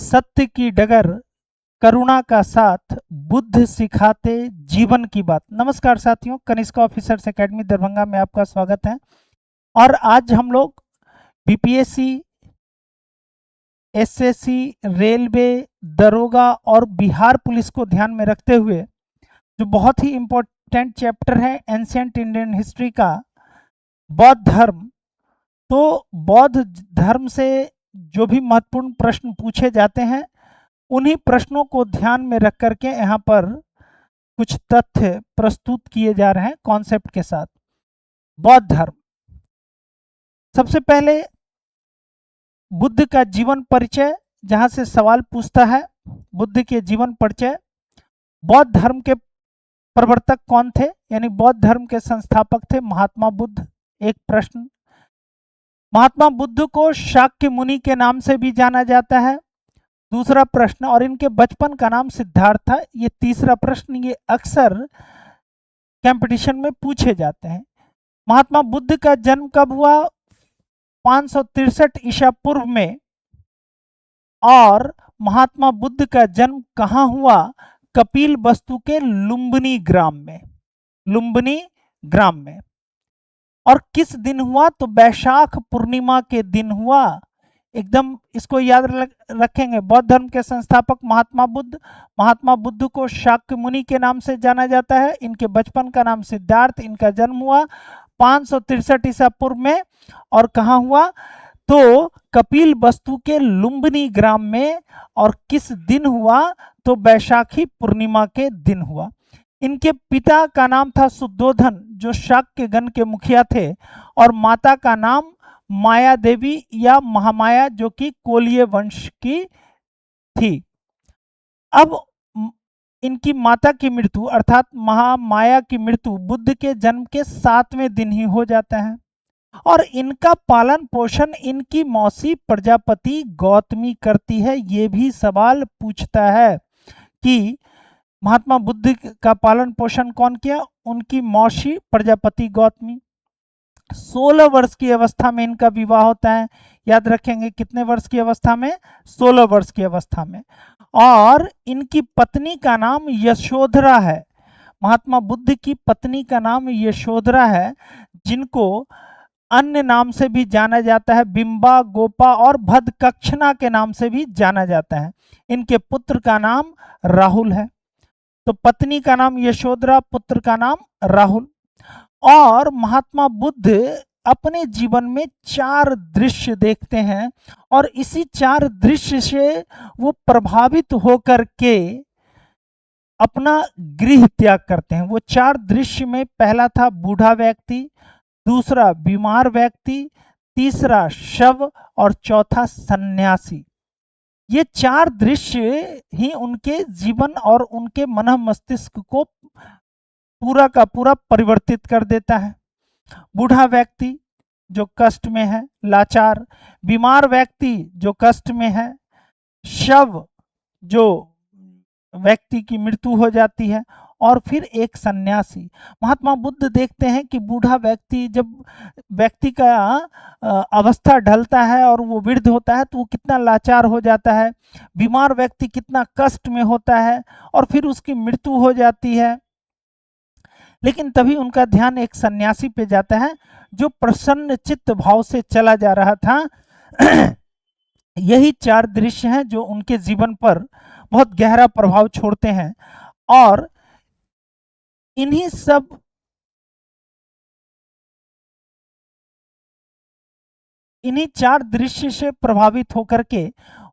सत्य की डगर, करुणा का साथ, बुद्ध सिखाते जीवन की बात। नमस्कार साथियों, कनिष्क ऑफिसर्स एकेडमी दरभंगा में आपका स्वागत है। और आज हम लोग बीपीएससी, एसएससी, रेलवे, दरोगा और बिहार पुलिस को ध्यान में रखते हुए जो बहुत ही इम्पोर्टेंट चैप्टर है एंशिएंट इंडियन हिस्ट्री का, बौद्ध धर्म। तो बौद्ध धर्म से जो भी महत्वपूर्ण प्रश्न पूछे जाते हैं, उन्हीं प्रश्नों को ध्यान में रख करके यहाँ पर कुछ तथ्य प्रस्तुत किए जा रहे हैं कॉन्सेप्ट के साथ। बौद्ध धर्म, सबसे पहले बुद्ध का जीवन परिचय, जहाँ से सवाल पूछता है बुद्ध के जीवन परिचय। बौद्ध धर्म के प्रवर्तक कौन थे, यानी बौद्ध धर्म के संस्थापक थे महात्मा बुद्ध। एक प्रश्न। महात्मा बुद्ध को शाक्य मुनि के नाम से भी जाना जाता है। दूसरा प्रश्न, और इनके बचपन का नाम सिद्धार्थ था। ये तीसरा प्रश्न, ये अक्सर कंपटीशन में पूछे जाते हैं। महात्मा बुद्ध का जन्म कब हुआ? 563 ईसा पूर्व में। और महात्मा बुद्ध का जन्म कहाँ हुआ? कपिल वस्तु के लुम्बिनी ग्राम में। लुम्बिनी ग्राम में। और किस दिन हुआ? तो वैशाख पूर्णिमा के दिन हुआ। एकदम इसको याद रखेंगे। बौद्ध धर्म के संस्थापक महात्मा बुद्ध। महात्मा बुद्ध को शाक्य मुनि के नाम से जाना जाता है। इनके बचपन का नाम सिद्धार्थ। इनका जन्म हुआ 563 ईसा पूर्व में। और कहाँ हुआ? तो कपिल वस्तु के लुम्बिनी ग्राम में। और किस दिन हुआ? तो वैशाखी पूर्णिमा के दिन हुआ। इनके पिता का नाम था शुद्धोधन, जो शाक्य गण के मुखिया थे। और माता का नाम माया देवी या महामाया, जो कि कोलिय वंश की थी। अब इनकी माता की मृत्यु अर्थात महामाया की मृत्यु बुद्ध के जन्म के 7वें दिन ही हो जाता है। और इनका पालन पोषण इनकी मौसी प्रजापति गौतमी करती है। ये भी सवाल पूछता है कि महात्मा बुद्ध का पालन पोषण कौन किया? उनकी मौसी प्रजापति गौतमी। 16 वर्ष की अवस्था में इनका विवाह होता है। याद रखेंगे, कितने वर्ष की अवस्था में? 16 वर्ष की अवस्था में। और इनकी पत्नी का नाम यशोधरा है। महात्मा बुद्ध की पत्नी का नाम यशोधरा है, जिनको अन्य नाम से भी जाना जाता है, बिंबा, गोपा और भद्दकक्षना के नाम से भी जाना जाता है। इनके पुत्र का नाम राहुल है। तो पत्नी का नाम यशोधरा, पुत्र का नाम राहुल। और महात्मा बुद्ध अपने जीवन में 4 दृश्य देखते हैं, और इसी 4 दृश्य से वो प्रभावित होकर के अपना गृह त्याग करते हैं। वो 4 दृश्य में पहला था बूढ़ा व्यक्ति, दूसरा बीमार व्यक्ति, तीसरा शव और चौथा सन्यासी। ये 4 दृश्य ही उनके जीवन और उनके मन मस्तिष्क को पूरा का पूरा परिवर्तित कर देता है। बूढ़ा व्यक्ति जो कष्ट में है, लाचार। बीमार व्यक्ति जो कष्ट में है। शव जो व्यक्ति की मृत्यु हो जाती है। और फिर एक सन्यासी। महात्मा बुद्ध देखते हैं कि बूढ़ा व्यक्ति, जब व्यक्ति का अवस्था ढलता है और वो वृद्ध होता है, तो वो कितना लाचार हो जाता है। बीमार व्यक्ति कितना कष्ट में होता है, और फिर उसकी मृत्यु हो जाती है। लेकिन तभी उनका ध्यान एक सन्यासी पे जाता है, जो प्रसन्न चित्त भाव से चला जा रहा था। यही 4 दृश्य हैं जो उनके जीवन पर बहुत गहरा प्रभाव छोड़ते हैं। और इन्हीं 4 दृश्य से प्रभावित होकर के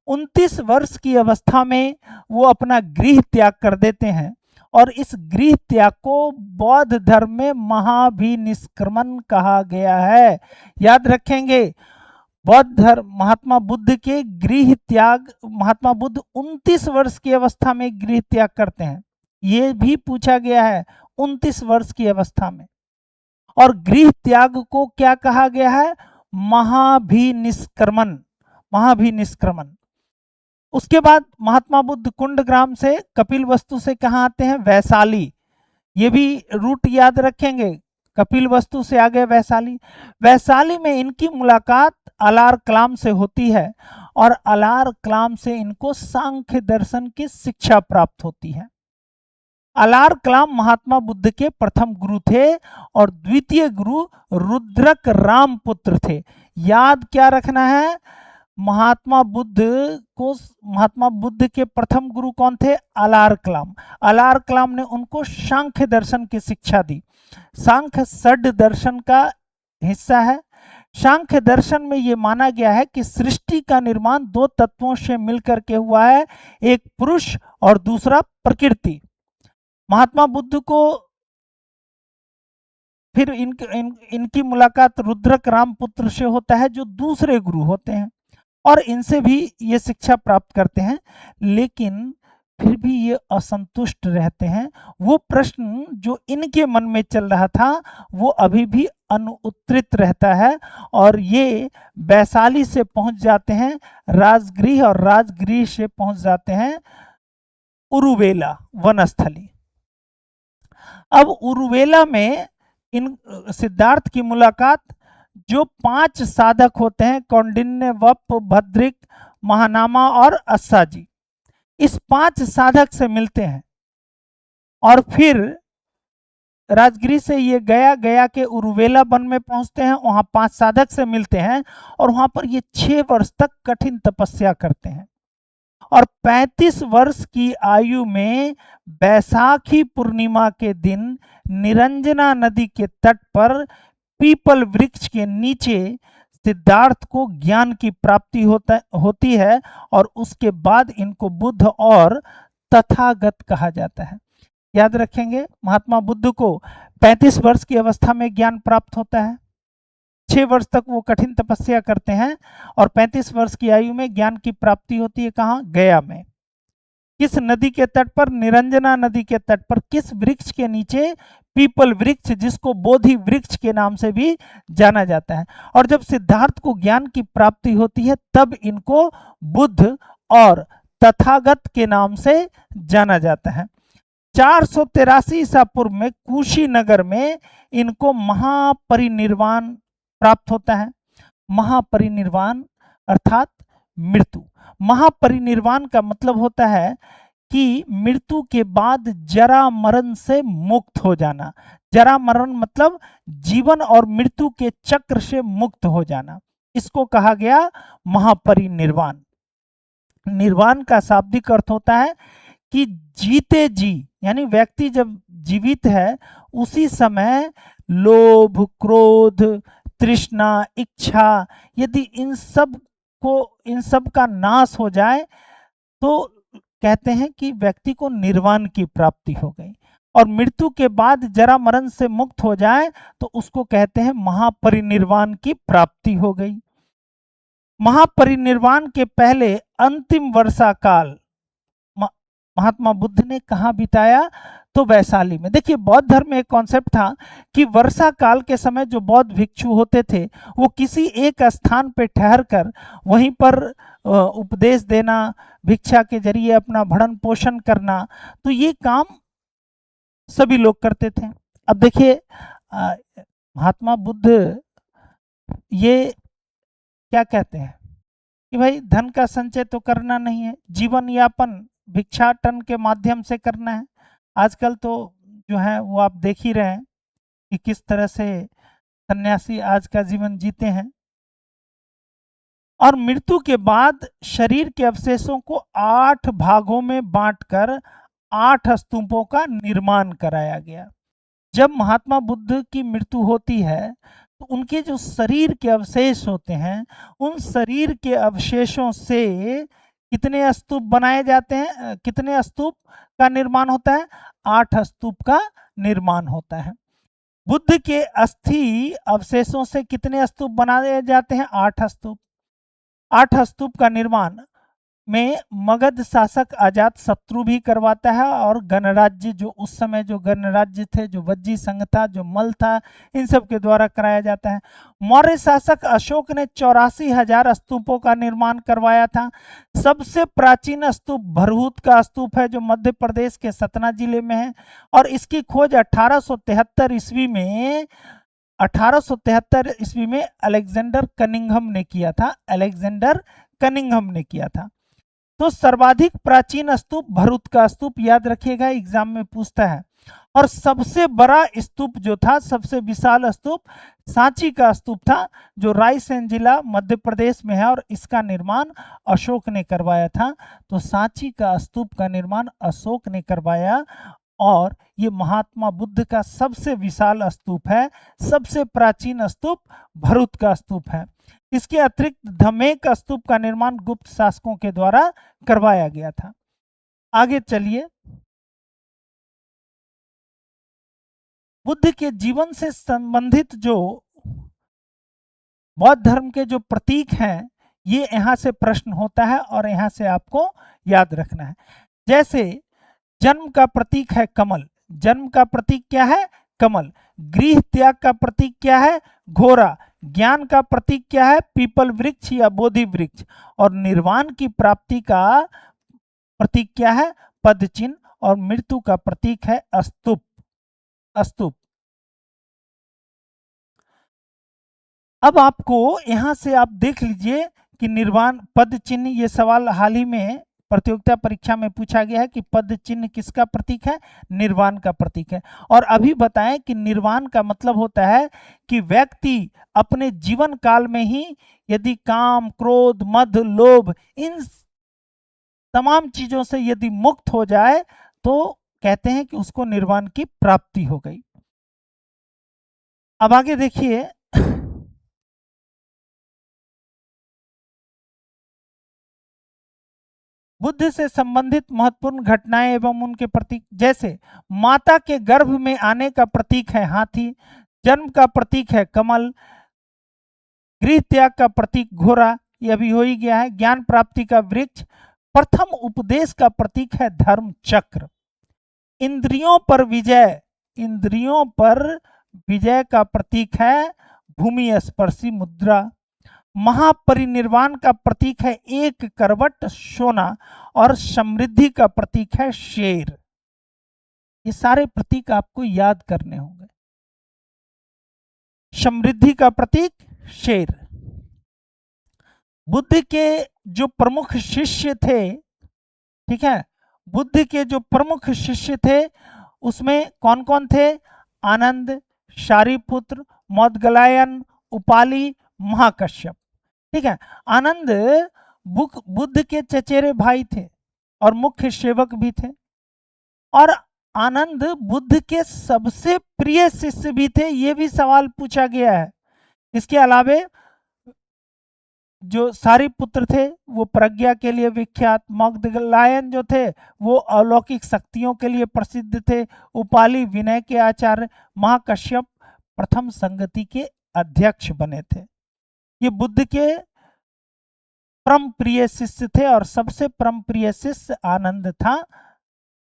29 वर्ष की अवस्था में वो अपना गृह त्याग कर देते हैं। और इस गृह त्याग को बौद्ध धर्म में महाभिनिष्क्रमण कहा गया है। याद रखेंगे, बौद्ध धर्म महात्मा बुद्ध के गृह त्याग, महात्मा बुद्ध 29 वर्ष की अवस्था में गृह त्याग करते हैं। ये भी पूछा गया है, 29 वर्ष की अवस्था में। और गृह त्याग को क्या कहा गया है? महाभिनिष्क्रमण। महाभिनिष्क्रमण। उसके बाद महात्मा बुद्ध कुंडग्राम से, कपिल वस्तु से कहाँ आते हैं? वैशाली। ये भी रूट याद रखेंगे, कपिल वस्तु से आगे वैशाली। वैशाली में इनकी मुलाकात अलार कलाम से होती है। और अलार कलाम से इनको सांख्य दर्शन की शिक्षा प्राप्त होती है। अलार कलाम महात्मा बुद्ध के प्रथम गुरु थे और द्वितीय गुरु रुद्रक रामपुत्र थे। याद क्या रखना है, महात्मा बुद्ध के प्रथम गुरु कौन थे? अलार कलाम। अलार कलाम ने उनको सांख्य दर्शन की शिक्षा दी। सांख्य षड दर्शन का हिस्सा है। सांख्य दर्शन में यह माना गया है कि सृष्टि का निर्माण दो तत्वों से मिलकर के हुआ है, एक पुरुष और दूसरा प्रकृति। महात्मा बुद्ध को फिर इनकी मुलाकात रुद्रक रामपुत्र से होता है जो दूसरे गुरु होते हैं, और इनसे भी ये शिक्षा प्राप्त करते हैं, लेकिन फिर भी ये असंतुष्ट रहते हैं। वो प्रश्न जो इनके मन में चल रहा था वो अभी भी अनुत्तरित रहता है, और ये वैशाली से पहुंच जाते हैं राजगृह, और राजगृह से पहुंच जाते हैं उरुवेला वनस्थली। अब उरुवेला में इन सिद्धार्थ की मुलाकात जो 5 साधक होते हैं, कौंडिन्य, वप, भद्रिक, महानामा और अस्साजी, इस 5 साधक से मिलते हैं। और फिर राजगिरी से ये गया के उरुवेला वन में पहुंचते हैं, वहां 5 साधक से मिलते हैं, और वहां पर ये 6 वर्ष तक कठिन तपस्या करते हैं। और 35 वर्ष की आयु में बैसाखी पूर्णिमा के दिन निरंजना नदी के तट पर पीपल वृक्ष के नीचे सिद्धार्थ को ज्ञान की प्राप्ति होती है, और उसके बाद इनको बुद्ध और तथागत कहा जाता है। याद रखेंगे, महात्मा बुद्ध को 35 वर्ष की अवस्था में ज्ञान प्राप्त होता है, 6 वर्ष तक वो कठिन तपस्या करते हैं, और 35 वर्ष की आयु में ज्ञान की प्राप्ति होती है। कहाँ? गया में। किस नदी के तट पर? निरंजना नदी के तट पर। किस वृक्ष के नीचे? पीपल वृक्ष, जिसको बोधि वृक्ष के नाम से भी जाना जाता है। और जब सिद्धार्थ को ज्ञान की प्राप्ति होती है तब इनको बुद्ध और तथागत के नाम से जाना जाता है। 483 ईसा पूर्व में कुशीनगर में इनको महापरिनिर्वाण प्राप्त होता है। महापरिनिर्वाण अर्थात मृत्यु। महापरिनिर्वाण का मतलब होता है कि मृत्यु के बाद जरा मरण से मुक्त हो जाना। जरा मरण मतलब जीवन और मृत्यु के चक्र से मुक्त हो जाना, इसको कहा गया महापरिनिर्वाण। निर्वाण का शाब्दिक अर्थ होता है कि जीते जी, यानी व्यक्ति जब जीवित है उसी समय लोभ, क्रोध, तृष्णा, इच्छा, यदि इन सब का नाश हो जाए तो कहते हैं कि व्यक्ति को निर्वाण की प्राप्ति हो गई। और मृत्यु के बाद जरा मरण से मुक्त हो जाए तो उसको कहते हैं महापरिनिर्वाण की प्राप्ति हो गई। महापरिनिर्वाण के पहले अंतिम वर्षा काल महात्मा बुद्ध ने कहाँ बिताया? तो वैशाली में। देखिए, बौद्ध धर्म में एक कॉन्सेप्ट था कि वर्षा काल के समय जो बौद्ध भिक्षु होते थे वो किसी एक स्थान पर ठहर कर वहीं पर उपदेश देना, भिक्षा के जरिए अपना भरण पोषण करना, तो ये काम सभी लोग करते थे। अब देखिए, महात्मा बुद्ध ये क्या कहते हैं कि भाई धन का संचय तो करना नहीं है, जीवन यापन भिक्षाटन के माध्यम से करना है। आजकल तो जो है वो आप देख ही रहे हैं कि किस तरह से सन्यासी आज का जीवन जीते हैं। और मृत्यु के बाद शरीर के अवशेषों को 8 भागों में बांटकर 8 स्तूपों का निर्माण कराया गया। जब महात्मा बुद्ध की मृत्यु होती है तो उनके जो शरीर के अवशेष होते हैं, उन शरीर के अवशेषों से कितने स्तूप बनाए जाते हैं? कितने स्तूप का निर्माण होता है? 8 स्तूप का निर्माण होता है। बुद्ध के अस्थि अवशेषों से कितने स्तूप बनाए जाते हैं? 8 स्तूप। 8 स्तूप का निर्माण में मगध शासक अजात शत्रु भी करवाता है, और गणराज्य जो उस समय जो गणराज्य थे, जो वज्जी संघ था, जो मल था, इन सब के द्वारा कराया जाता है। मौर्य शासक अशोक ने 84,000 स्तूपों का निर्माण करवाया था। सबसे प्राचीन स्तूप भरहूत का स्तूप है जो मध्य प्रदेश के सतना जिले में है, और इसकी खोज 1873 ईस्वी में अलेक्जेंडर कनिंघम ने किया था। अलेक्जेंडर कनिंघम ने किया था। तो सर्वाधिक प्राचीन स्तूप भरूच का स्तूप, याद रखिएगा एग्जाम में पूछता है। और सबसे बड़ा स्तूप जो था, सबसे विशाल स्तूप सांची का स्तूप था, जो रायसेन जिला मध्य प्रदेश में है, और इसका निर्माण अशोक ने करवाया था। तो सांची का स्तूप का निर्माण अशोक ने करवाया, और ये महात्मा बुद्ध का सबसे विशाल स्तूप है। सबसे प्राचीन स्तूप भरूच का स्तूप है। इसके अतिरिक्त धमेक स्तूप का निर्माण गुप्त शासकों के द्वारा करवाया गया था। आगे चलिए, बुद्ध के जीवन से संबंधित जो बौद्ध धर्म के जो प्रतीक हैं, ये यहाँ से प्रश्न होता है और यहाँ से आपको याद रखना है। जैसे जन्म का प्रतीक है कमल, जन्म का प्रतीक क्या है? कमल। गृह त्याग का प्रतीक क्या है? घोड़ा। ज्ञान का प्रतीक क्या है? पीपल वृक्ष या बोधि वृक्ष। और निर्वाण की प्राप्ति का प्रतीक क्या है? पद चिन्ह। और मृत्यु का प्रतीक है स्तूप। स्तूप। अब आपको यहां से आप देख लीजिए कि निर्वाण पद चिन्ह, ये सवाल हाल ही में प्रतियोगिता परीक्षा में पूछा गया है कि पद चिन्ह किसका प्रतीक है? निर्वाण का प्रतीक है। और अभी बताएं कि निर्वाण का मतलब होता है कि व्यक्ति अपने जीवन काल में ही यदि काम, क्रोध, मद, लोभ, इन तमाम चीजों से यदि मुक्त हो जाए तो कहते हैं कि उसको निर्वाण की प्राप्ति हो गई। अब आगे देखिए, बुद्ध से संबंधित महत्वपूर्ण घटनाएं एवं उनके प्रतीक। जैसे माता के गर्भ में आने का प्रतीक है हाथी, जन्म का प्रतीक है कमल, गृह त्याग का प्रतीक घोड़ा, ये अभी हो ही गया है, ज्ञान प्राप्ति का वृक्ष, प्रथम उपदेश का प्रतीक है धर्म चक्र, इंद्रियों पर विजय, इंद्रियों पर विजय का प्रतीक है भूमि स्पर्शी मुद्रा, महापरिनिर्वाण का प्रतीक है एक करवट सोना, और समृद्धि का प्रतीक है शेर। ये सारे प्रतीक आपको याद करने होंगे। समृद्धि का प्रतीक शेर। बुद्ध के जो प्रमुख शिष्य थे, ठीक है, बुद्ध के जो प्रमुख शिष्य थे उसमें कौन कौन थे? आनंद, शारिपुत्र, मौदगलायन, उपाली, महाकश्यप। ठीक है, आनंद बुद्ध के चचेरे भाई थे और मुख्य सेवक भी थे, और आनंद बुद्ध के सबसे प्रिय शिष्य भी थे, ये भी सवाल पूछा गया है। इसके अलावे जो सारिपुत्र थे वो प्रज्ञा के लिए विख्यात, मौदगलायन जो थे वो अलौकिक शक्तियों के लिए प्रसिद्ध थे, उपाली विनय के आचार्य, महाकश्यप प्रथम संगति के अध्यक्ष बने थे। ये बुद्ध के परम प्रिय शिष्य थे और सबसे परम प्रिय शिष्य आनंद था,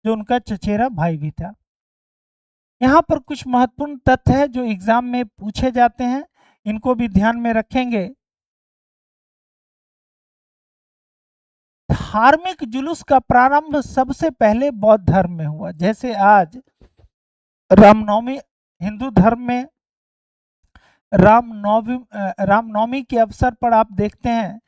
जो उनका चचेरा भाई भी था। यहाँ पर कुछ महत्वपूर्ण तथ्य है जो एग्जाम में पूछे जाते हैं, इनको भी ध्यान में रखेंगे। धार्मिक जुलूस का प्रारंभ सबसे पहले बौद्ध धर्म में हुआ। जैसे आज रामनवमी, हिंदू धर्म में रामनवमी के अवसर पर आप देखते हैं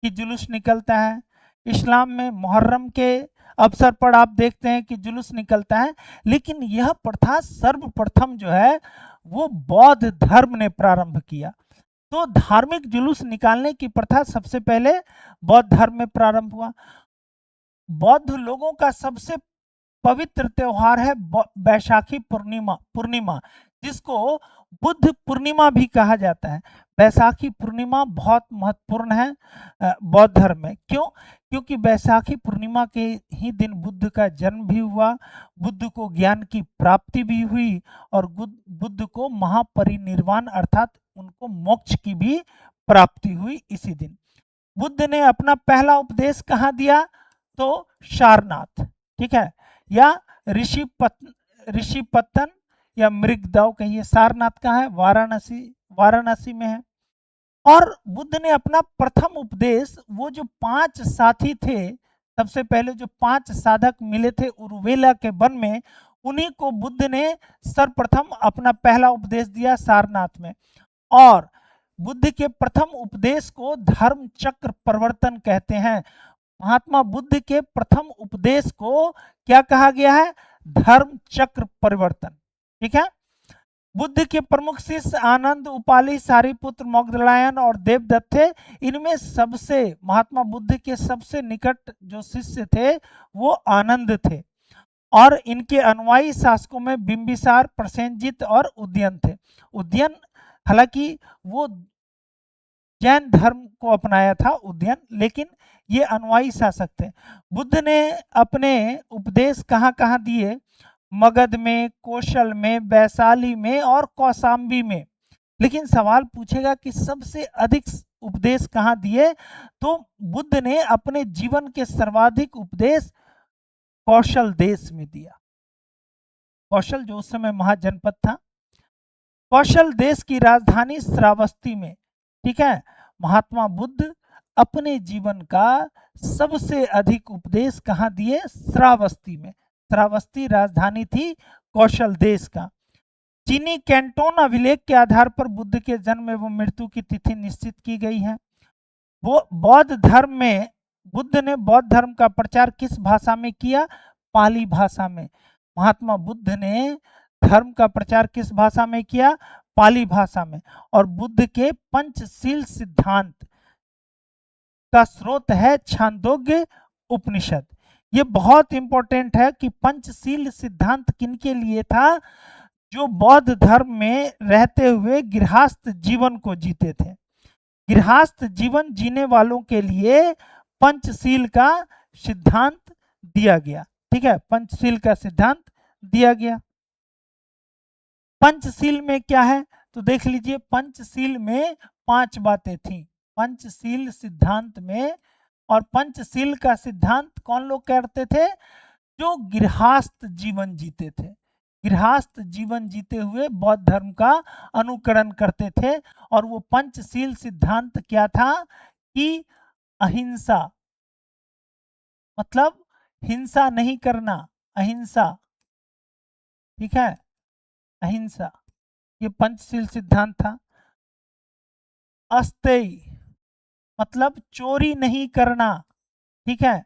कि जुलूस निकलता है। इस्लाम में मुहर्रम के अवसर पर आप देखते हैं कि जुलूस निकलता है। लेकिन यह प्रथा सर्वप्रथम जो है वो बौद्ध धर्म ने प्रारंभ किया। तो धार्मिक जुलूस निकालने की प्रथा सबसे पहले बौद्ध धर्म में प्रारंभ हुआ। बौद्ध लोगों का सबसे पवित्र त्योहार है बैसाखी पूर्णिमा, जिसको बुद्ध पूर्णिमा भी कहा जाता है। बैसाखी पूर्णिमा बहुत महत्वपूर्ण है बौद्ध धर्म में। क्यों? क्योंकि बैसाखी पूर्णिमा के ही दिन बुद्ध का जन्म भी हुआ, बुद्ध को ज्ञान की प्राप्ति भी हुई, और बुद्ध को महापरिनिर्वाण अर्थात उनको मोक्ष की भी प्राप्ति हुई इसी दिन। बुद्ध ने अपना पहला उपदेश कहाँ दिया? तो सारनाथ, ठीक है, या ऋषिपत्तन या मृगदव कहिए। सारनाथ कहाँ है? वाराणसी में है। और बुद्ध ने अपना प्रथम उपदेश, वो जो 5 साथी थे, सबसे पहले जो 5 साधक मिले थे उरुवेला के वन में, उन्हीं को बुद्ध ने सर्वप्रथम अपना पहला उपदेश दिया सारनाथ में। और बुद्ध के प्रथम उपदेश को धर्म चक्र प्रवर्तन कहते हैं। महात्मा बुद्ध के प्रथम उपदेश को क्या कहा गया है? धर्म चक्र परिवर्तन। ठीक है। बुद्ध के प्रमुख शिष्य आनंद, उपाली, सारिपुत्र, मोग्दलायन और देवदत्त थे। इनमें सबसे महात्मा बुद्ध के सबसे निकट जो शिष्य थे वो आनंद थे और इनके अनुयायी शासकों में बिंबिसार, प्रसेनजित और उदयन थे। उदयन हालांकि वो जैन धर्म को अपनाया था उदयन, लेकिन ये अनुयायी शासक थे। बुद्ध ने अपने उपदेश कहाँ कहाँ दिए? मगध में, कौशल में, वैशाली में और कौशाम्बी में। लेकिन सवाल पूछेगा कि सबसे अधिक उपदेश कहाँ दिए? तो बुद्ध ने अपने जीवन के सर्वाधिक उपदेश कौशल देश में दिया। कौशल जो उस समय महाजनपद था, कौशल देश की राजधानी श्रावस्ती में। ठीक है। महात्मा बुद्ध अपने जीवन का सबसे अधिक उपदेश कहाँ दिए? श्रावस्ती में। श्रावस्ती राजधानी थी कौशल देश का। चीनी कैंटोन अभिलेख के आधार पर बुद्ध के जन्म एवं मृत्यु की तिथि निश्चित की गई है। वो बौद्ध धर्म में, बुद्ध ने बौद्ध धर्म का प्रचार किस भाषा में किया? पाली भाषा में। महात्मा बुद्ध ने धर्म का प्रचार किस भाषा में किया? पाली भाषा में। और बुद्ध के पंचशील सिद्धांत का स्रोत है छांदोग्य उपनिषद। ये बहुत इंपॉर्टेंट है कि पंचशील सिद्धांत किनके लिए था? जो बौद्ध धर्म में रहते हुए गृहस्थ जीवन को जीते थे। गृहस्थ जीवन जीने वालों के लिए पंचशील का सिद्धांत दिया गया। ठीक है, पंचशील का सिद्धांत दिया गया। पंचशील में क्या है तो देख लीजिए। पंचशील में 5 बातें थी पंचशील सिद्धांत में। और पंचशील का सिद्धांत कौन लोग करते थे? जो गृहस्थ जीवन जीते थे। गृहस्थ जीवन जीते हुए बौद्ध धर्म का अनुकरण करते थे। और वो पंचशील सिद्धांत क्या था? कि अहिंसा, मतलब हिंसा नहीं करना, अहिंसा। ठीक है, अहिंसा, ये पंचशील सिद्धांत था। अस्तेय मतलब चोरी नहीं करना। ठीक है,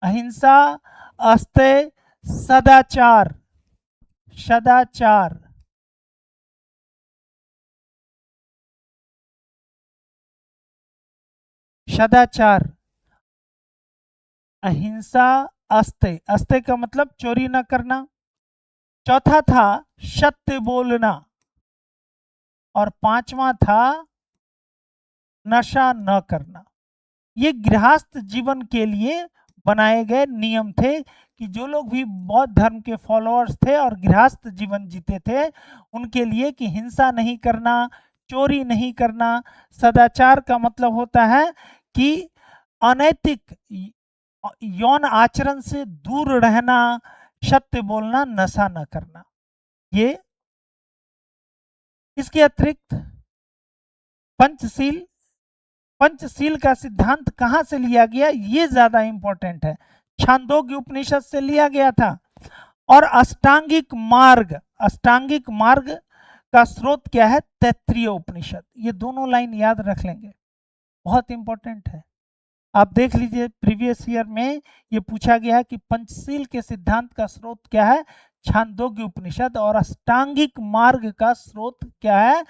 अहिंसा, अस्तेय, सदाचार, सदाचार, सदाचार, अहिंसा, अस्तेय। अस्तेय का मतलब चोरी न करना। चौथा था सत्य बोलना। और 5वां था नशा न करना। ये गृहस्थ जीवन के लिए बनाए गए नियम थे कि जो लोग भी बौद्ध धर्म के फॉलोअर्स थे और गृहस्थ जीवन जीते थे उनके लिए कि हिंसा नहीं करना, चोरी नहीं करना। सदाचार का मतलब होता है कि अनैतिक यौन आचरण से दूर रहना, सत्य बोलना, नशा न करना। ये इसके अतिरिक्त पंचशील, पंचशील का सिद्धांत कहां से लिया गया? ये ज्यादा इंपॉर्टेंट है। छांदोग्य उपनिषद से लिया गया था। और अष्टांगिक मार्ग, अष्टांगिक मार्ग का स्रोत क्या है? तैत्तिरीय उपनिषद। ये दोनों लाइन याद रख लेंगे, बहुत इंपॉर्टेंट है। आप देख लीजिए प्रीवियस ईयर में ये पूछा गया है कि पंचशील के सिद्धांत का स्रोत क्या है? छांदोग्य उपनिषद। और अष्टांगिक मार्ग का स्रोत क्या है?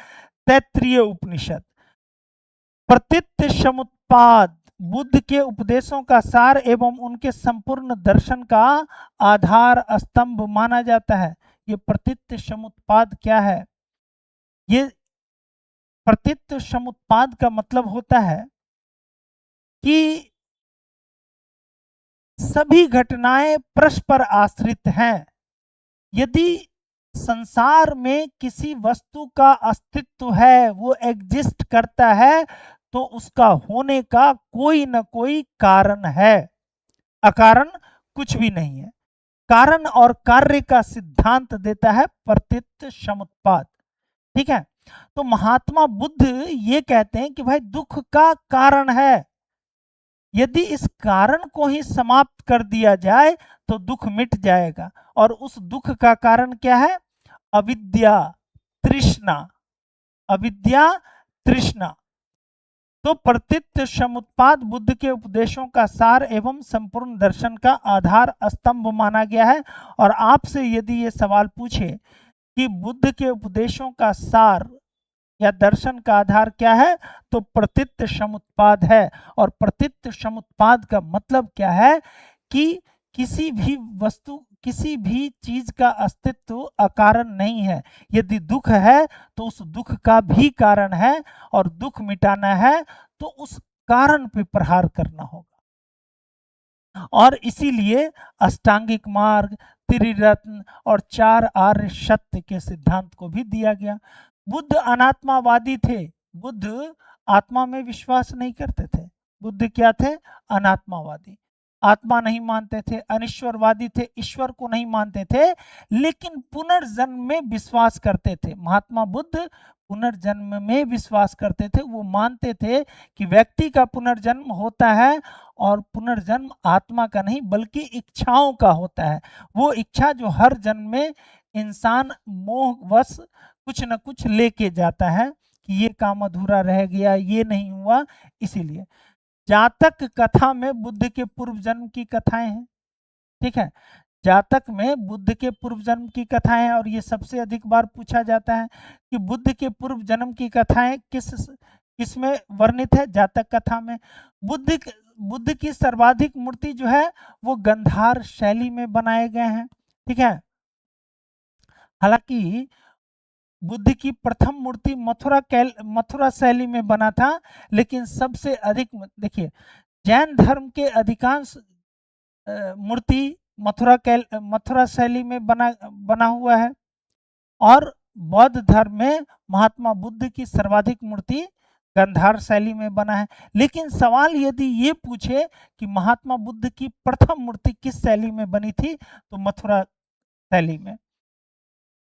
तैत्तिरीय उपनिषद। प्रतीत समुत्पाद बुद्ध के उपदेशों का सार एवं उनके संपूर्ण दर्शन का आधार स्तंभ माना जाता है। ये प्रतीत समुत्पाद क्या है? ये प्रतीत समुत्पाद का मतलब होता है कि सभी घटनाएं परस्पर आश्रित हैं। यदि संसार में किसी वस्तु का अस्तित्व है, वो एग्जिस्ट करता है, तो उसका होने का कोई न कोई कारण है। अकारण कुछ भी नहीं है। कारण और कार्य का सिद्धांत देता है प्रतीत समुत्पाद। ठीक है, तो महात्मा बुद्ध ये कहते हैं कि भाई दुख का कारण है, यदि इस कारण को ही समाप्त कर दिया जाए तो दुख मिट जाएगा। और उस दुख का कारण क्या है? अविद्या, तृष्णा, अविद्या, तृष्णा। तो प्रतीत समुत्पाद बुद्ध के उपदेशों का सार एवं संपूर्ण दर्शन का आधार स्तंभ माना गया है। और आपसे यदि ये सवाल पूछे कि बुद्ध के उपदेशों का सार या दर्शन का आधार क्या है, तो प्रतीत समुत्पाद है। और प्रतीत समुत्पाद का मतलब क्या है कि किसी भी वस्तु, किसी भी चीज का अस्तित्व अकारण नहीं है। यदि दुख है तो उस दुख का भी कारण है, और दुख मिटाना है तो उस कारण पे प्रहार करना होगा। और इसीलिए अष्टांगिक मार्ग, त्रिरत्न और 4 आर्य सत्य के सिद्धांत को भी दिया गया। बुद्ध अनात्मावादी थे। बुद्ध आत्मा में विश्वास नहीं करते थे। बुद्ध क्या थे? अनात्मावादी। आत्मा नहीं मानते थे, अनिश्वरवादी थे, ईश्वर को नहीं मानते थे, लेकिन पुनर्जन्म में विश्वास करते थे। महात्मा बुद्ध पुनर्जन्म में विश्वास करते थे। वो मानते थे कि व्यक्ति का पुनर्जन्म होता है, और पुनर्जन्म आत्मा का नहीं बल्कि इच्छाओं का होता है। वो इच्छा जो हर जन्म में इंसान मोहवश कुछ न कुछ लेके जाता है कि ये काम अधूरा रह गया, ये नहीं हुआ। इसीलिए जातक कथा में बुद्ध के पूर्व जन्म की कथाएं हैं। ठीक है, जातक में बुद्ध के पूर्व जन्म की कथाएं हैं, और ये सबसे अधिक बार पूछा जाता है कि बुद्ध के पूर्व जन्म की कथाएं किस में वर्णित है? जातक कथा में। बुद्ध की सर्वाधिक मूर्ति जो है वो गंधार शैली में बनाए गए हैं। ठीक है, हालांकि बुद्ध की प्रथम मूर्ति मथुरा शैली में बना था, लेकिन सबसे अधिक देखिए जैन धर्म के अधिकांश मूर्ति मथुरा शैली में बना हुआ है, और बौद्ध धर्म में महात्मा बुद्ध की सर्वाधिक मूर्ति गंधार शैली में बना है। लेकिन सवाल यदि ये पूछे कि महात्मा बुद्ध की प्रथम मूर्ति किस शैली में बनी थी, तो मथुरा शैली में।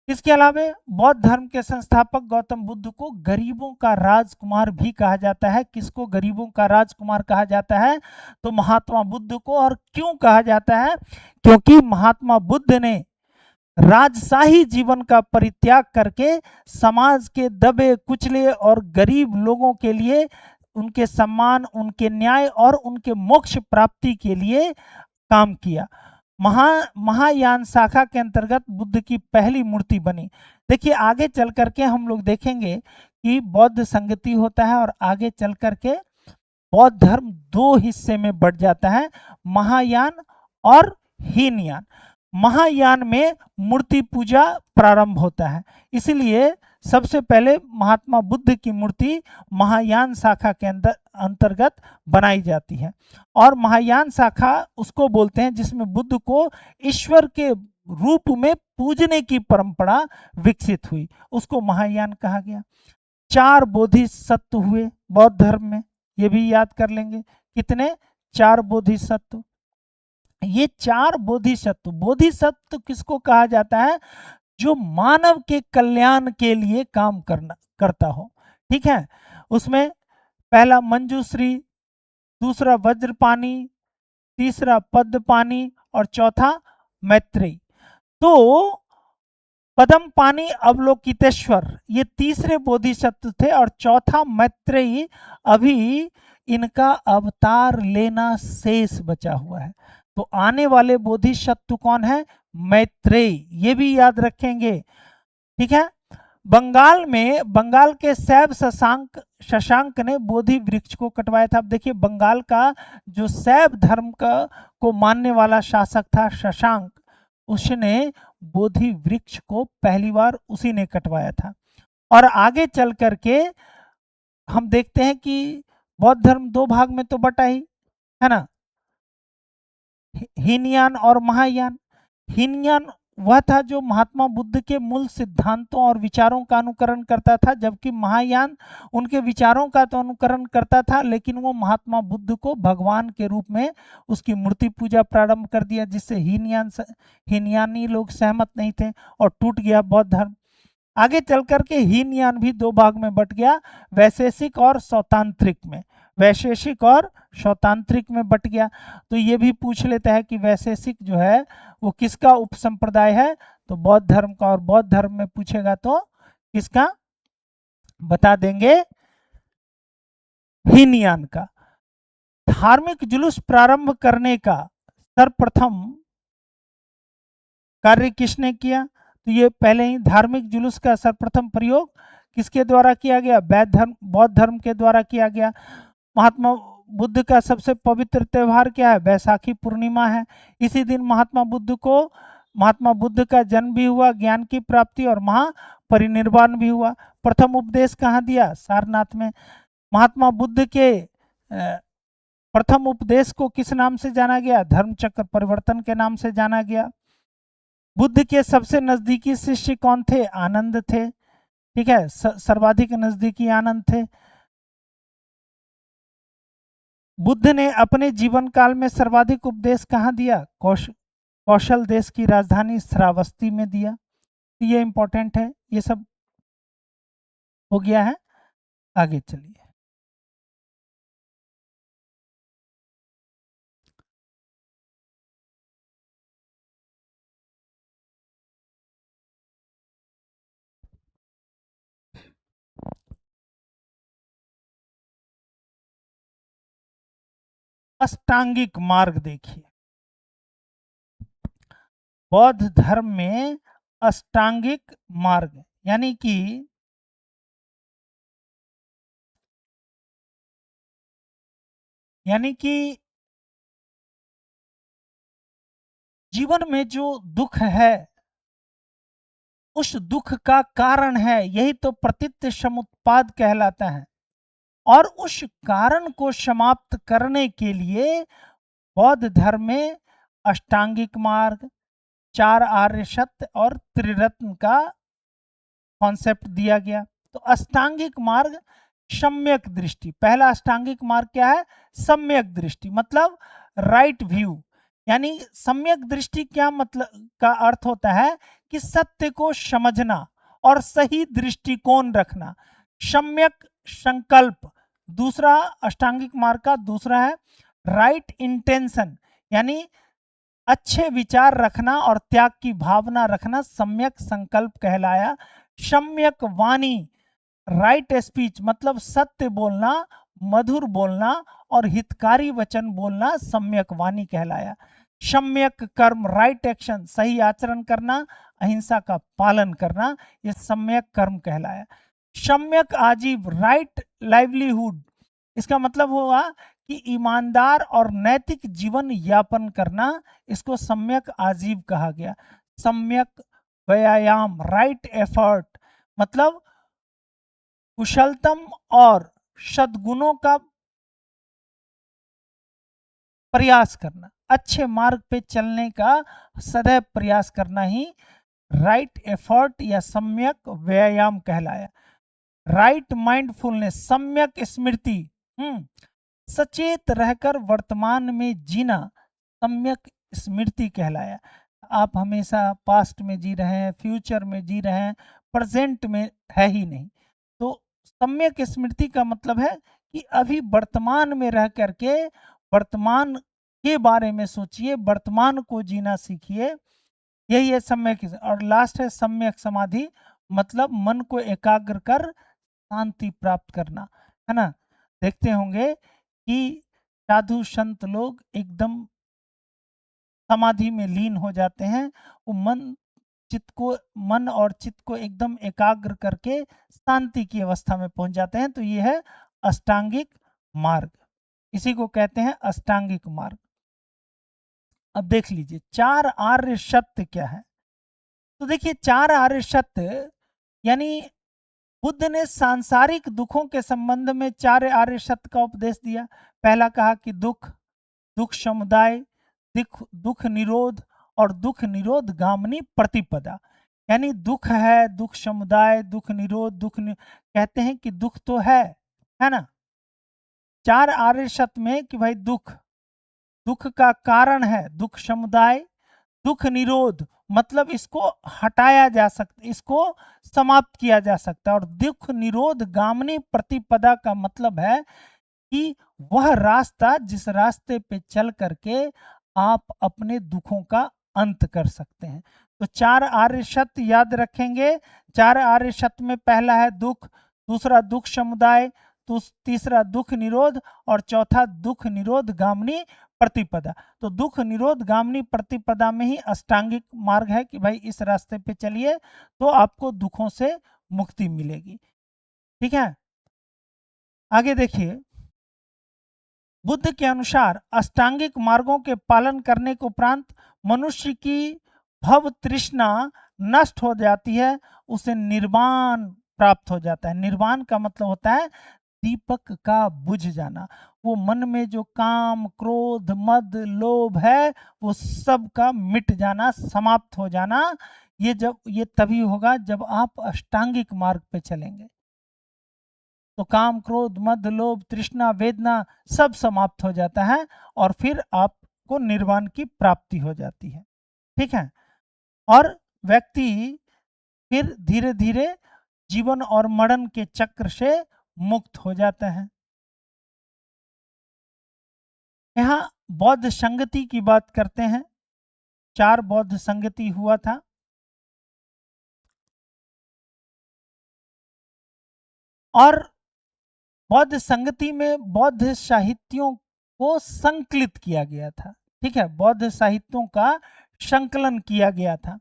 इसके अलावा बौद्ध धर्म के संस्थापक गौतम बुद्ध को गरीबों का राजकुमार भी कहा जाता है। किसको गरीबों का राजकुमार कहा जाता है? तो महात्मा बुद्ध को। और क्यों कहा जाता है? क्योंकि महात्मा बुद्ध ने राजशाही जीवन का परित्याग करके समाज के दबे कुचले और गरीब लोगों के लिए उनके सम्मान, उनके न्याय और उनके मोक्ष प्राप्ति के लिए काम किया। महायान शाखा के अंतर्गत बुद्ध की पहली मूर्ति बनी। देखिए आगे चल करके हम लोग देखेंगे कि बौद्ध संगति होता है, और आगे चल करके बौद्ध धर्म 2 हिस्से में बढ़ जाता है, महायान और हीनयान। महायान में मूर्ति पूजा प्रारंभ होता है, इसलिए सबसे पहले महात्मा बुद्ध की मूर्ति महायान शाखा के अंतर्गत बनाई जाती है। और महायान शाखा उसको बोलते हैं जिसमें बुद्ध को ईश्वर के रूप में पूजने की परंपरा विकसित हुई, उसको महायान कहा गया। 4 बोधिसत्व हुए बौद्ध धर्म में, ये भी याद कर लेंगे। कितने? 4 बोधिसत्व। ये 4 बोधिसत्व किसको कहा जाता है? जो मानव के कल्याण के लिए काम करता हो। ठीक है, उसमें पहला मंजूश्री, दूसरा वज्रपाणी, तीसरा पद्मपाणी और चौथा मैत्रेयी। तो पद्मपाणी अवलोकितेश्वर ये तीसरे बोधिसत्व थे, और चौथा मैत्रेयी अभी इनका अवतार लेना शेष बचा हुआ है। तो आने वाले बोधिसत्व कौन है? मैत्रेयी, ये भी याद रखेंगे। ठीक है, बंगाल के शैव शशांक ने बोधि वृक्ष को कटवाया था। अब देखिए बंगाल का जो शैव धर्म को मानने वाला शासक था शशांक, उसने बोधि वृक्ष को पहली बार उसी ने कटवाया था। और आगे चल करके हम देखते हैं कि बौद्ध धर्म 2 भाग में तो बटा ही है ना, हीनयान और महायान। हीनयान वह था जो महात्मा बुद्ध के मूल सिद्धांतों और विचारों का अनुकरण करता था, जबकि महायान उनके विचारों का तो अनुकरण करता था, लेकिन वो महात्मा बुद्ध को भगवान के रूप में उसकी मूर्ति पूजा प्रारंभ कर दिया, जिससे हीनयानी लोग सहमत नहीं थे और टूट गया बौद्ध धर्म। आगे चल करके हीनयान भी 2 भाग में बट गया, वैशेषिक और सौतांत्रिक में। वैशेषिक और सौतांत्रिक में बट गया। तो ये भी पूछ लेता है कि वैशेषिक जो है वो किसका उपसंप्रदाय है? तो बौद्ध धर्म का। और बौद्ध धर्म में पूछेगा तो किसका? बता देंगे हीनयान का। धार्मिक जुलूस प्रारंभ करने का सर्वप्रथम कार्य किसने किया? तो ये पहले ही धार्मिक जुलूस का सर्वप्रथम प्रयोग किसके द्वारा किया गया? बौद्ध धर्म के द्वारा किया गया। महात्मा बुद्ध का सबसे पवित्र त्योहार क्या है? बैसाखी पूर्णिमा है। इसी दिन महात्मा बुद्ध का जन्म भी हुआ, ज्ञान की प्राप्ति और महापरिनिर्वाण भी हुआ। प्रथम उपदेश कहाँ दिया? सारनाथ में। महात्मा बुद्ध के प्रथम उपदेश को किस नाम से जाना गया? धर्मचक्र परिवर्तन के नाम से जाना गया। बुद्ध के सबसे नजदीकी शिष्य कौन थे? आनंद थे। ठीक है, सर्वाधिक नजदीकी आनंद थे। बुद्ध ने अपने जीवन काल में सर्वाधिक उपदेश कहाँ दिया? कौशल देश की राजधानी श्रावस्ती में दिया। तो ये इंपॉर्टेंट है। ये सब हो गया है। आगे चलिए। अष्टांगिक मार्ग देखिए। बौद्ध धर्म में अष्टांगिक मार्ग यानी कि जीवन में जो दुख है, उस दुख का कारण है, यही तो प्रतीत्य समुत्पाद कहलाता है। और उस कारण को समाप्त करने के लिए बौद्ध धर्म में अष्टांगिक मार्ग, 4 आर्य सत्य और त्रिरत्न का कॉन्सेप्ट दिया गया। तो अष्टांगिक मार्ग सम्यक दृष्टि, पहला अष्टांगिक मार्ग क्या है? सम्यक दृष्टि, मतलब राइट व्यू। यानी सम्यक दृष्टि क्या मतलब का अर्थ होता है कि सत्य को समझना और सही दृष्टिकोण रखना। सम्यक संकल्प, दूसरा अष्टांगिक मार्ग का दूसरा है राइट इंटेंशन, यानी अच्छे विचार रखना और त्याग की भावना रखना सम्यक संकल्प कहलाया। सम्यक वाणी, राइट स्पीच, मतलब सत्य बोलना, मधुर बोलना और हितकारी वचन बोलना सम्यक वाणी कहलाया। सम्यक कर्म, राइट एक्शन, सही आचरण करना, अहिंसा का पालन करना, ये सम्यक कर्म कहलाया। सम्यक आजीव, राइट लाइवलीहुड, इसका मतलब हुआ कि ईमानदार और नैतिक जीवन यापन करना, इसको सम्यक आजीव कहा गया। सम्यक व्यायाम, राइट एफर्ट, मतलब कुशलतम और सद्गुणों का प्रयास करना, अच्छे मार्ग पे चलने का सदैव प्रयास करना ही राइट एफर्ट या सम्यक व्यायाम कहलाया। राइट माइंडफुलनेस, सम्यक स्मृति, सचेत रहकर वर्तमान में जीना सम्यक स्मृति कहलाया। आप हमेशा पास्ट में जी रहे हैं, फ्यूचर में जी रहे हैं, प्रेजेंट में है ही नहीं। तो सम्यक स्मृति का मतलब है कि अभी वर्तमान में रह करके वर्तमान के बारे में सोचिए, वर्तमान को जीना सीखिए, यही है सम्यक। और लास्ट है सम्यक समाधि, मतलब मन को एकाग्र कर शांति प्राप्त करना, है ना। देखते होंगे कि साधु संत लोग एकदम समाधि में लीन हो जाते हैं, वो मन और चित्त को एकदम एकाग्र करके शांति की अवस्था में पहुंच जाते हैं। तो ये है अष्टांगिक मार्ग, इसी को कहते हैं अष्टांगिक मार्ग। अब देख लीजिए 4 आर्य सत्य क्या है। तो देखिए 4 आर्य सत्य यानी बुद्ध ने सांसारिक दुखों के संबंध में 4 आर्य सत्य का उपदेश दिया। पहला कहा कि दुख समुदाय, दुख निरोध और दुख निरोध गामिनी प्रतिपदा, यानी दुख है, दुख समुदाय, दुख निरोध, कहते हैं कि दुख तो है ना। 4 आर्य सत्य में कि भाई दुख का कारण है, दुख समुदाय, दुख निरोध मतलब इसको हटाया जा सकता, इसको समाप्त किया जा सकता है। और दुख निरोध गामिनी प्रतिपदा का मतलब है कि वह रास्ता जिस रास्ते पे चल करके आप अपने दुखों का अंत कर सकते हैं। तो 4 आर्य सत्य याद रखेंगे। 4 आर्य सत्य में पहला है दुख, दूसरा दुख समुदाय, तो तीसरा दुख निरोध और चौथा दुख निरोध गामिनी प्रतिपदा। तो दुख निरोध गामिनी प्रतिपदा में ही अष्टांगिक मार्ग है कि भाई इस रास्ते पे चलिए तो आपको दुखों से मुक्ति मिलेगी। ठीक है, आगे देखिए, बुद्ध के अनुसार अष्टांगिक मार्गों के पालन करने के उपरांत मनुष्य की भव तृष्णा नष्ट हो जाती है, उसे निर्वाण प्राप्त हो जाता है। निर्वाण का मतलब होता है दीपक का बुझ जाना। वो मन में जो काम, क्रोध, मद, लोभ है वो सब का मिट जाना, समाप्त हो जाना। ये तभी होगा जब आप अष्टांगिक मार्ग पे चलेंगे। तो काम, क्रोध, मद, लोभ, तृष्णा, वेदना सब समाप्त हो जाता है और फिर आपको निर्वाण की प्राप्ति हो जाती है। ठीक है, और व्यक्ति फिर धीरे धीरे जीवन और मरण के चक्र से मुक्त हो जाता है। यहाँ बौद्ध संगति की बात करते हैं। 4 बौद्ध संगति हुआ था। और बौद्ध संगति में बौद्ध साहित्यों को संकलित किया गया था। ठीक है, बौद्ध साहित्यों का संकलन किया गया था।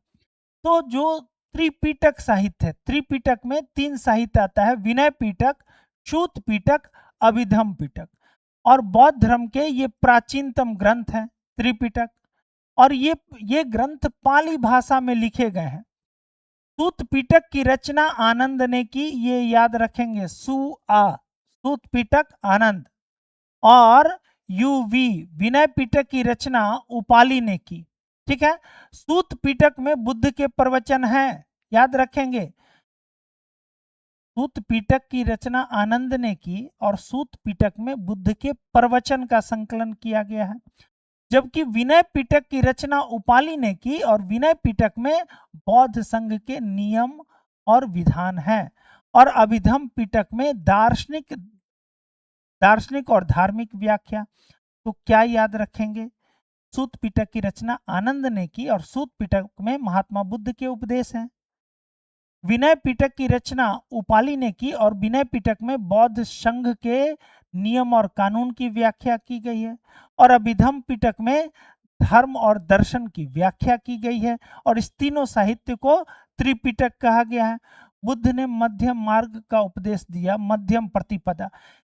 तो जो त्रिपिटक साहित्य है, त्रिपिटक में 3 साहित्य आता है, विनय पिटक, सूत पिटक, अभिधम पिटक। और बौद्ध धर्म के ये प्राचीनतम ग्रंथ हैं त्रिपिटक। और ये ग्रंथ पाली भाषा में लिखे गए हैं। सूत पिटक की रचना आनंद ने की, ये याद रखेंगे, सूत पिटक आनंद। और यूवी विनय पिटक की रचना उपाली ने की। ठीक है, सूत पिटक में बुद्ध के प्रवचन हैं, याद रखेंगे। सूत पिटक की रचना आनंद ने की और सूत पिटक में बुद्ध के प्रवचन का संकलन किया गया है। जबकि विनय पिटक की रचना उपाली ने की और विनय पिटक में बौद्ध संघ के नियम और विधान हैं। और अभिधम पिटक में दार्शनिक और धार्मिक व्याख्या। तो क्या याद रखेंगे, सूत पिटक की रचना आनंद ने की और सूत पिटक में महात्मा बुद्ध के उपदेश हैं। विनय पिटक की रचना उपाली ने की और विनय पिटक में बौद्ध संघ के नियम और कानून की व्याख्या की गई है। और अभिधम पिटक में धर्म और दर्शन की व्याख्या की गई है। और इस तीनों साहित्य को त्रिपिटक कहा गया है। बुद्ध ने मध्यम मार्ग का उपदेश दिया, मध्यम प्रतिपदा,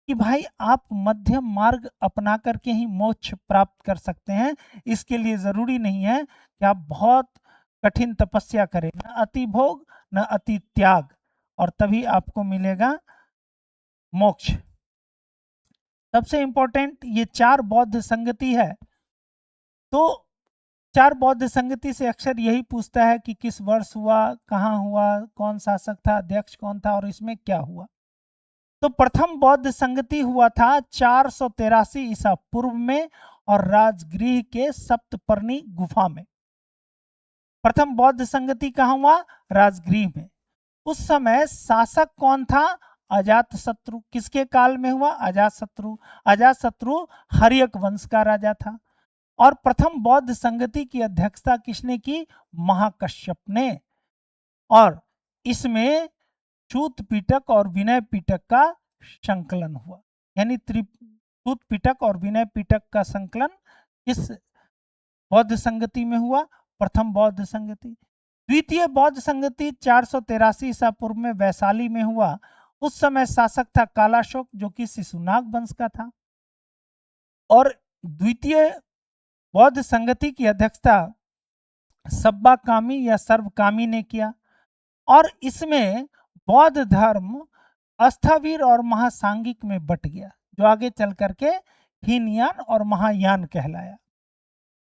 कि भाई आप मध्यम मार्ग अपना करके ही मोक्ष प्राप्त कर सकते हैं। इसके लिए जरूरी नहीं है कि आप बहुत कठिन तपस्या करें, न अति भोग न अति त्याग, और तभी आपको मिलेगा मोक्ष। सबसे इंपॉर्टेंट ये 4 बौद्ध संगति है। तो 4 बौद्ध संगति से अक्सर यही पूछता है कि किस वर्ष हुआ, कहाँ हुआ, कौन शासक था, अध्यक्ष कौन था और इसमें क्या हुआ। तो प्रथम बौद्ध संगति हुआ था 483 ईसा पूर्व में और राजगृह के सप्तपर्णी गुफा में। प्रथम बौद्ध संगति कहाँ हुआ, राजगृह में। उस समय शासक कौन था, अजातशत्रु। किसके काल में हुआ, अजातशत्रु। अजातशत्रु हर्यक वंश का राजा था। और प्रथम बौद्ध संगति की अध्यक्षता किसने की, महाकश्यप ने। और इसमें सूत पिटक और विनय पिटक का संकलन हुआ। यानी सूत पिटक और विनय पिटक का संकलन किस बौद्ध संगति में हुआ, प्रथम बौद्ध संगति। द्वितीय बौद्ध संगति 483 ईसा पूर्व में वैशाली में हुआ। उस समय शासक था कालाशोक, जो कि शिशुनाग वंश का था। और द्वितीय बौद्ध संगति की अध्यक्षता सब्बाकामी या सर्वकामी ने किया। और इसमें बौद्ध धर्म अस्थावीर और महासांगिक में बट गया, जो आगे चल करके हीनयान और महायान कहलाया।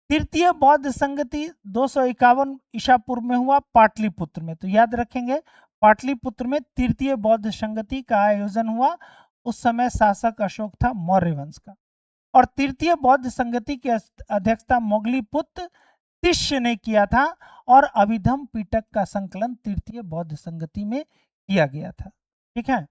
तृतीय बौद्ध संगति 251 ईसा पूर्व में हुआ पाटलिपुत्र में। तो याद रखेंगे, पाटलिपुत्र में तृतीय बौद्ध संगति का आयोजन हुआ। उस समय शासक अशोक था मौर्य वंश का। और तृतीय बौद्ध संगति की अध्यक्षता मोगलीपुत्र तिष्य ने किया था। और अभिधम पिटक का संकलन तृतीय बौद्ध संगति में किया गया था। ठीक है,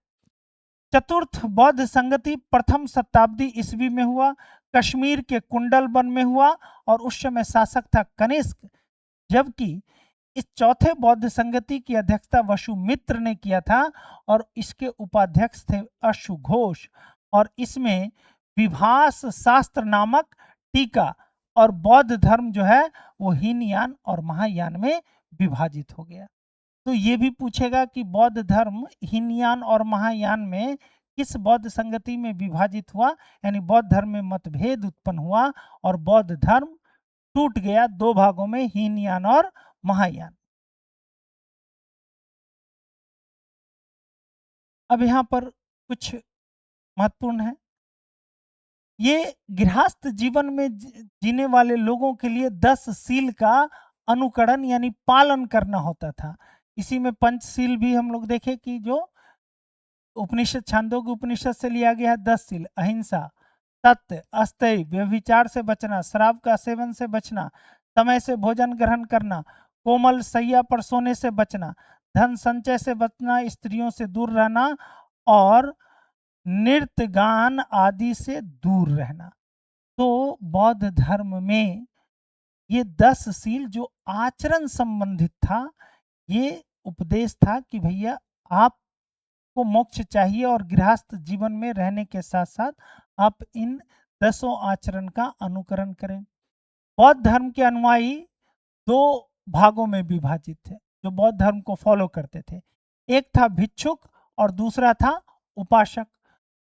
चतुर्थ बौद्ध संगति प्रथम शताब्दी ईस्वी में हुआ, कश्मीर के कुंडल वन में हुआ। और उस समय शासक था कनिष्क। जबकि इस चौथे बौद्ध संगति की अध्यक्षता वसुमित्र ने किया था और इसके उपाध्यक्ष थे अश्व घोष। और इसमें विभास शास्त्र नामक टीका और बौद्ध धर्म जो है वो हीनयान और महायान में विभाजित हो गया। तो ये भी पूछेगा कि बौद्ध धर्म हीनयान और महायान में किस बौद्ध संगति में विभाजित हुआ, यानी बौद्ध धर्म में मतभेद उत्पन्न हुआ और बौद्ध धर्म टूट गया दो भागों में, हीनयान और महायान। अब यहाँ पर कुछ महत्वपूर्ण है, ये गृहस्थ जीवन में जीने वाले लोगों के लिए 10 शील का अनुकरण यानी पालन करना होता था। इसी में पंचशील भी हम लोग देखे कि जो उपनिषद छांदोग्य उपनिषद से लिया गया है 10 शील, अहिंसा, सत्य, अस्थेय, व्यभिचार से बचना, शराब का सेवन से बचना, समय से भोजन ग्रहण करना, कोमल सैया पर सोने से बचना, धन संचय से बचना, स्त्रियों से दूर रहना और नृत्य गान आदि से दूर रहना। तो बौद्ध धर्म में ये 10 शील जो आचरण संबंधित था, ये उपदेश था कि भैया आपको मोक्ष चाहिए और गृहस्थ जीवन में रहने के साथ साथ आप इन 10 आचरण का अनुकरण करें। बौद्ध धर्म के अनुयायी 2 भागों में विभाजित थे जो बौद्ध धर्म को फॉलो करते थे। एक था भिक्षुक और दूसरा था उपासक।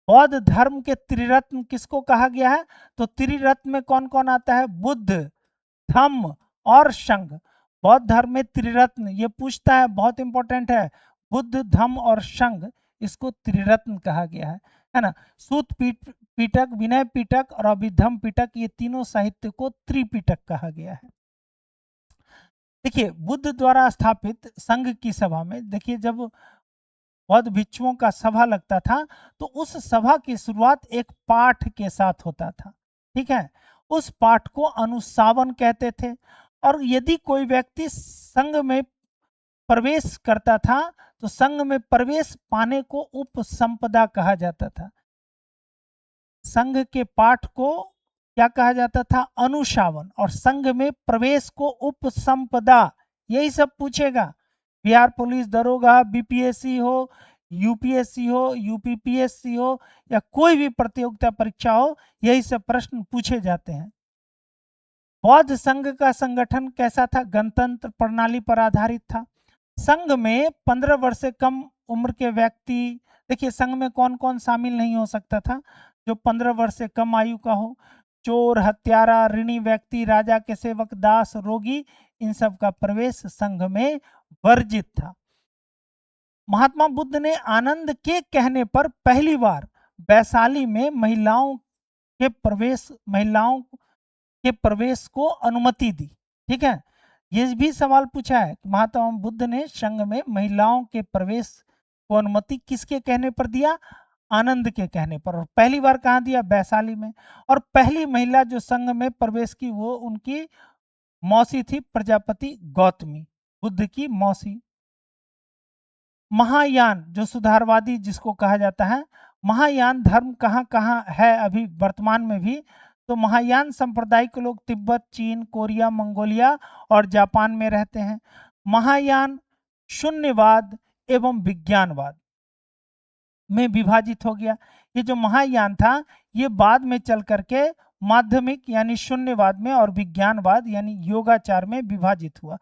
बौद्ध धर्म के त्रिरत्न किसको कहा गया है? तो त्रिरत्न में कौन कौन आता है? बुद्ध, धम्म और संघ। बौद्ध धर्म में त्रिरत्न, ये पूछता है, बहुत इंपॉर्टेंट है, बुद्ध, धम्म और संघ, इसको त्रिरत्न कहा गया है ना। सूत पिटक, विनय पिटक और अभिधम्म पिटक, ये तीनों साहित्य को त्रिपिटक कहा गया है। देखिए, बुद्ध द्वारा स्थापित संघ की सभा में, देखिए जब बौद्ध भिक्षुओं का सभा लगता था तो उस सभा की शुरुआत एक पाठ के साथ होता था, ठीक है। उस पाठ को अनुशासन कहते थे और यदि कोई व्यक्ति संघ में प्रवेश करता था तो संघ में प्रवेश पाने को उपसंपदा कहा जाता था। संघ के पाठ को क्या कहा जाता था? अनुशासन। और संघ में प्रवेश को उपसंपदा। यही सब पूछेगा, बिहार पुलिस दरोगा, बीपीएससी हो, यूपीएससी हो, यूपीपीएससी हो या कोई भी प्रतियोगिता परीक्षा हो, यही सब प्रश्न पूछे जाते हैं। बौद्ध संघ का संगठन कैसा था? गणतंत्र प्रणाली पर आधारित था। संघ में 15 वर्ष से कम उम्र के व्यक्ति, देखिए संघ में कौन कौन शामिल नहीं हो सकता था? जो 15 वर्ष से कम आयु का हो, चोर, हत्यारा, ऋणी व्यक्ति, राजा के सेवक, दास, रोगी, इन सब का प्रवेश संघ में वर्जित था। महात्मा बुद्ध ने आनंद के कहने पर पहली बार वैशाली में महिलाओं के प्रवेश को अनुमति दी, ठीक है। ये भी सवाल पूछा है कि महात्मा बुद्ध ने संघ में महिलाओं के प्रवेश को अनुमति किसके कहने पर दिया? आनंद के कहने पर। और पहली बार कहाँ दिया? वैशाली में। और पहली महिला जो संघ में प्रवेश की वो उनकी मौसी थी, प्रजापति गौतमी, बुद्ध की मौसी। महायान जो सुधारवादी जिसको कहा जाता है, महायान धर्म कहाँ कहाँ है अभी वर्तमान में भी? तो महायान संप्रदाय के लोग तिब्बत, चीन, कोरिया, मंगोलिया और जापान में रहते हैं। महायान शून्यवाद एवं विज्ञानवाद में विभाजित हो गया। ये जो महायान था ये बाद में चल करके माध्यमिक यानी शून्यवाद में और विज्ञानवाद यानी योगाचार में विभाजित हुआ।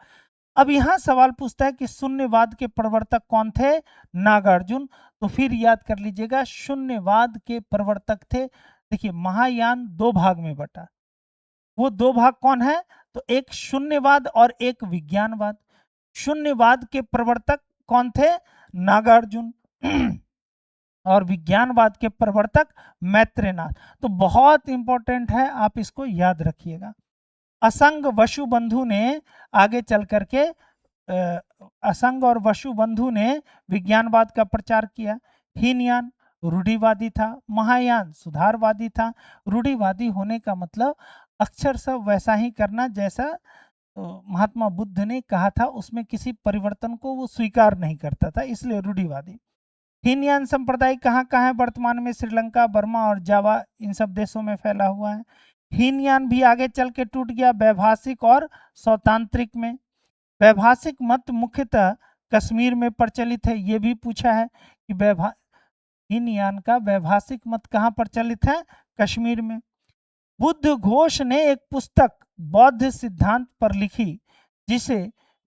अब यहाँ सवाल पूछता है कि शून्यवाद के प्रवर्तक कौन थे? नागार्जुन। तो फिर याद कर लीजिएगा, शून्यवाद के प्रवर्तक थे। देखिए महायान 2 भाग में बटा, वो 2 भाग कौन है? तो एक शून्यवाद और एक विज्ञानवाद। शून्यवाद के प्रवर्तक कौन थे? नागार्जुन। और विज्ञानवाद के प्रवर्तक मैत्रेयनाथ। तो बहुत इंपॉर्टेंट है, आप इसको याद रखिएगा। असंग वसुबंधु ने आगे चल करके असंग और वसुबंधु ने विज्ञानवाद का प्रचार किया। हीनयान रूढ़िवादी था, महायान सुधारवादी था। रूढ़िवादी होने का मतलब अक्षर सब वैसा ही करना जैसा महात्मा बुद्ध ने कहा था, उसमें किसी परिवर्तन को वो स्वीकार नहीं करता था, इसलिए रूढ़िवादी। हीनयान संप्रदाय कहाँ कहाँ है वर्तमान में? श्रीलंका, बर्मा और जावा, इन सब देशों में फैला हुआ है। हीनयान भी आगे चल के टूट गया वैभाषिक और सौतांत्रिक में। वैभाषिक मत मुख्यतः कश्मीर में प्रचलित है, ये भी पूछा है कि हीनयान का वैभाषिक मत कहाँ प्रचलित है? कश्मीर में। बुद्ध घोष ने एक पुस्तक बौद्ध सिद्धांत पर लिखी जिसे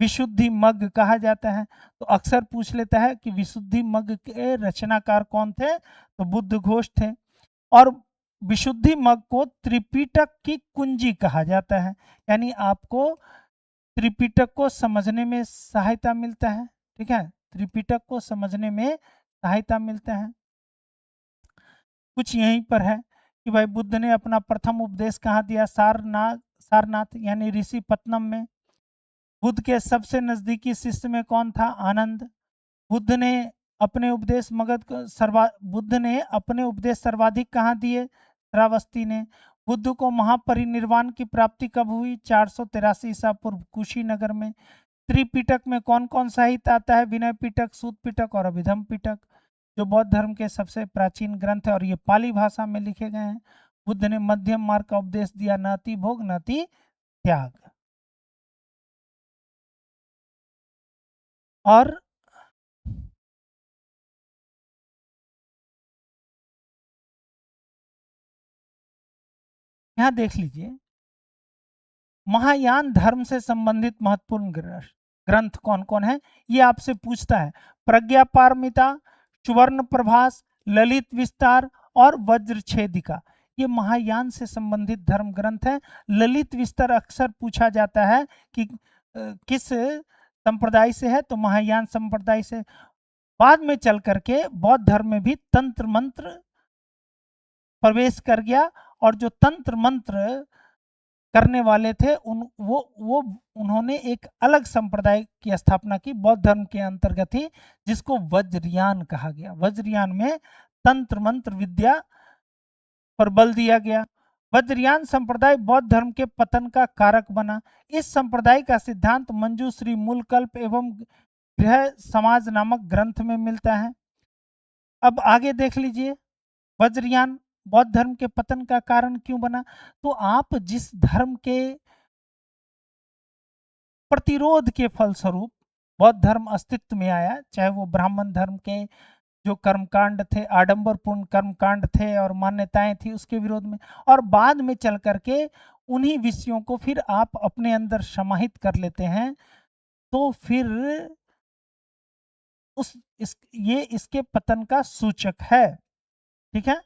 विशुद्धि मग्ग कहा जाता है। तो अक्सर पूछ लेता है कि विशुद्धि मग्ग के रचनाकार कौन थे? तो बुद्ध घोष थे। और विशुद्धि मग्ग को त्रिपिटक की कुंजी कहा जाता है, यानी आपको त्रिपिटक को समझने में सहायता मिलता है। ठीक है, त्रिपिटक को समझने में सहायता मिलता है। कुछ यहीं पर है कि भाई बुद्ध ने अपना प्रथम उपदेश कहाँ दिया? सारनाथ यानी ऋषिपत्तनम में। बुद्ध के सबसे नजदीकी शिष्य में कौन था? आनंद। बुद्ध ने अपने उपदेश सर्वाधिक कहाँ दिए? श्रावस्ती ने। बुद्ध को महापरिनिर्वाण की प्राप्ति कब हुई? 483 ईसा पूर्व कुशीनगर में। त्रिपिटक में कौन कौन साहित्य आता है? विनय पिटक, सूत पिटक और अभिधम पिटक, जो बौद्ध धर्म के सबसे प्राचीन ग्रंथ है और ये पाली भाषा में लिखे गए हैं। बुद्ध ने मध्यम मार्ग का उपदेश दिया, न अति भोग न अति त्याग। और यहाँ देख लीजिए, महायान धर्म से संबंधित महत्वपूर्ण ग्रंथ कौन कौन है, ये आपसे पूछता है। प्रज्ञा पारमिता, सुवर्ण प्रभास, ललित विस्तार और वज्रछेदिका, ये महायान से संबंधित धर्म ग्रंथ है। ललित विस्तार अक्सर पूछा जाता है कि किस संप्रदाय से है? तो महायान संप्रदाय से। बाद में चल करके बौद्ध धर्म में भी तंत्र मंत्र प्रवेश कर गया, और जो तंत्र मंत्र करने वाले थे उन्होंने एक अलग संप्रदाय की स्थापना की, बौद्ध धर्म के अंतर्गत ही, जिसको वज्रयान कहा गया। वज्रयान में तंत्र मंत्र विद्या पर बल दिया गया। वज्रयान संप्रदाय बौद्ध धर्म के पतन का कारक बना। इस संप्रदाय का सिद्धांत मंजूश्री, मूलकल्प एवं गृह समाज नामक ग्रंथ में मिलता है। अब आगे देख लीजिए, वज्रयान बौद्ध धर्म के पतन का कारण क्यों बना? तो आप जिस धर्म के प्रतिरोध के फलस्वरूप बौद्ध धर्म अस्तित्व में आया, चाहे वो ब्राह्मण धर्म के जो कर्मकांड थे, आडंबरपूर्ण कर्मकांड थे और मान्यताएं थी, उसके विरोध में, और बाद में चल करके उन्हीं विषयों को फिर आप अपने अंदर समाहित कर लेते हैं, तो फिर ये इसके पतन का सूचक है। ठीक है,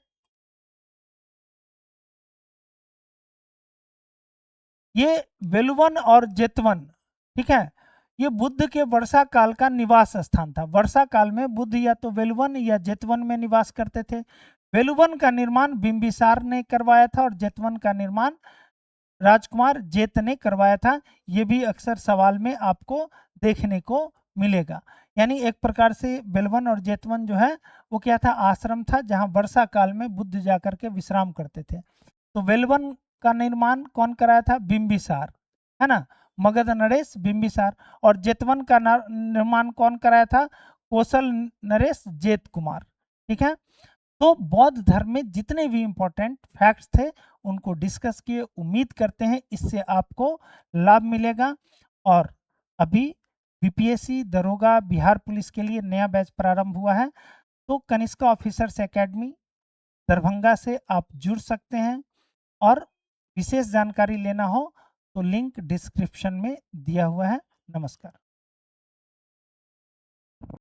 ये वेलुवन और जेतवन, ठीक है, ये बुद्ध के वर्षा काल का निवास स्थान था। वर्षा काल में बुद्ध या तो वेलुवन या जेतवन में निवास करते थे। वेलुवन का निर्माण बिंबिसार ने करवाया था और जेतवन का निर्माण राजकुमार जेत ने करवाया था। ये भी अक्सर सवाल में आपको देखने को मिलेगा। यानी एक प्रकार से वेलुवन और जेतवन जो है वो क्या था? आश्रम था, जहाँ वर्षा काल में बुद्ध जाकर के विश्राम करते थे। तो वेलुवन का निर्माण कौन कराया था? बिंबिसार, है ना, मगध नरेश बिंबिसार। और जेतवन का निर्माण कौन कराया था? कौशल नरेश जेत कुमार। ठीक है, तो बौद्ध धर्म में जितने भी इंपॉर्टेंट फैक्ट्स थे उनको डिस्कस किए। उम्मीद करते हैं इससे आपको लाभ मिलेगा। और अभी बीपीएससी, दरोगा, बिहार पुलिस के लिए नया बैच प्रारंभ हुआ है, तो कनिष्का ऑफिसर्स एकेडमी दरभंगा से आप जुड़ सकते हैं। और विशेष जानकारी लेना हो तो लिंक डिस्क्रिप्शन में दिया हुआ है। नमस्कार।